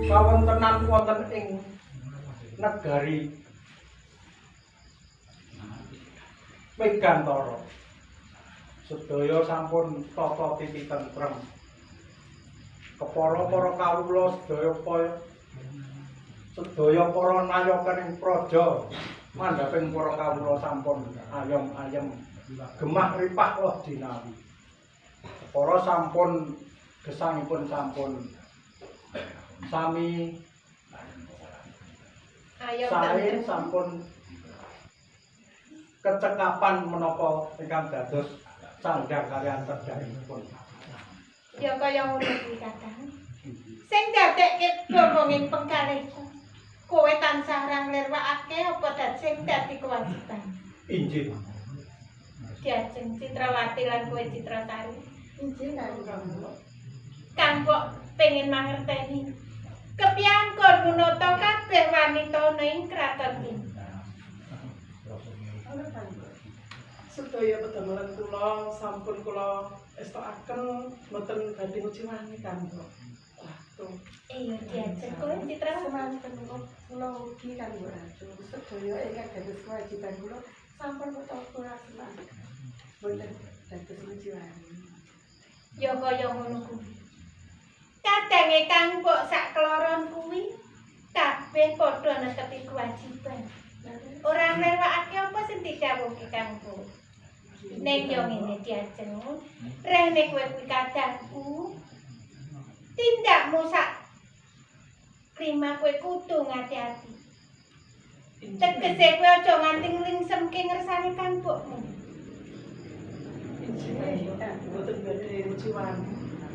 Kawontenan wonten ing negari Megantara sedaya sampun tata titi tentrem. Kepala para kawula sedaya para nayokaning praja mandhaping para kawula sampun ayem-ayem gemah ripah woh dinawi. Para sampun gesangipun sampun sami sae sampun kecekapan menapa ingkang dados sandhang kaliyan tedhakipun. Ya kaya ngono kuwi Kakang. Sing dadekke bombonging pengkalihku. Kowe tansah ora nglirwakake apa sing dadi kewajiban. Injih. Diajeng Citrawati lan kowe Citrasari. Injih kanggo Kanggo pengin mangerteni. Kepiangkon menata kabeh wanita ning kraton iki. sedaya pedamelan kula sampun kula estokaken mboten badhe ngujiwani kanggo ratu. Iya diajeng kowe Citrawati. Semanten kula ugi kanggo ratu. Sedaya ingkang dados kewajiban kula sampun kula semanten. Mboten dados ngujiwani. Ya kaya ngono kuwi. Kadange kanggo sak kloron kuwi kabeh padha netepi kewajiban. Ora nglewakake apa sing didhawuhke kanggo. Nek yo ngene diajeng, rene kowe kuwi kadangku. Tindakmu sak prima kowe kudu ngati-ati. Tegese kowe aja nganti nglingsemke ngersane kanggokmu. Injih mboten badhe ngujiwani.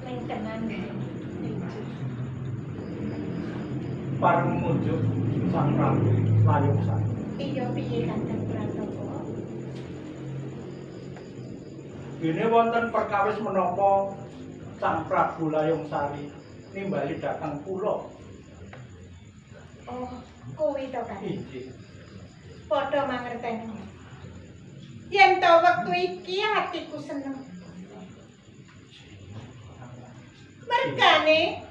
Ning tenan. Pareng mujuk Sang Prabu Layung Sari. Iya piye Kanjeng Pratopo? Dene wonten perkawis menapa Sang Prabu Layung Sari nimbali dhateng kula. Oh, kuwi to kan. Injih. Padha mangerteni. Yen to wektu iki atiku seneng. Mergane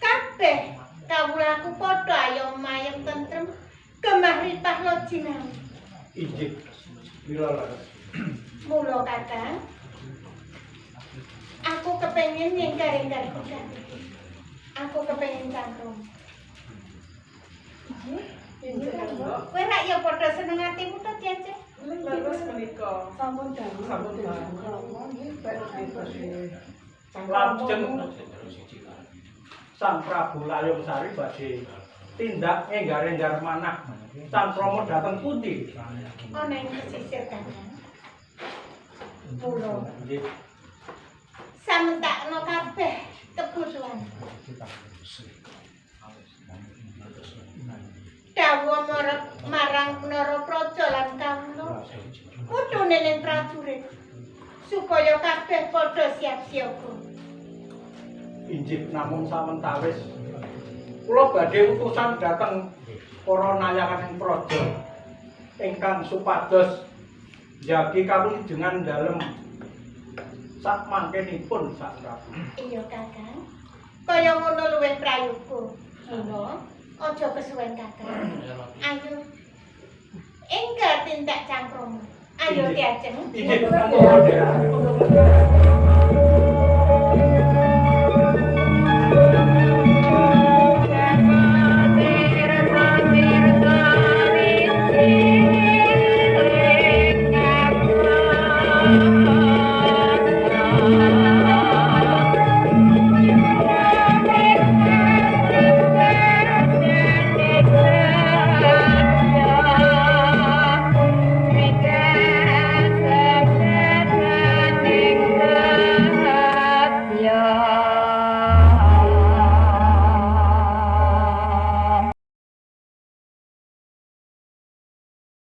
kabeh kawulaku padha ayem-ayem tentrem gemah ripah lojinang. Injih. Mila laras. Mula Kakang, aku kepengin nyenggar-enggar kuda. Aku kepengin cangkrung. Injih kanggo Kowe rak ya padha seneng atimu to Diajeng? leres menika sampun dangu sampun dangu. Nggih badhe Lajeng Sang Prabu Layung Sari badhe tindak enggar-enggar manah cangkrama dhateng pundi? Ana ing pesisir Kakang. Mula Nggih. samentakno kabeh kebutuhan. Dawuh marang Narapraja lan kawula. Kudune ning prajurit supaya kabeh padha siap siaga. Injih namung sawentawis kula badhe utusan dhateng para nayakaning praja ingkang supados njagi kawilujengan dalem sak mangkenipun Sang Prabu. Iya Kakang. Kaya ngono luwih prayoga. Mula aja kesuwen Kakang. Ayo. Enggal tindak cangkrung. Ayo Diajeng. Injih monggo.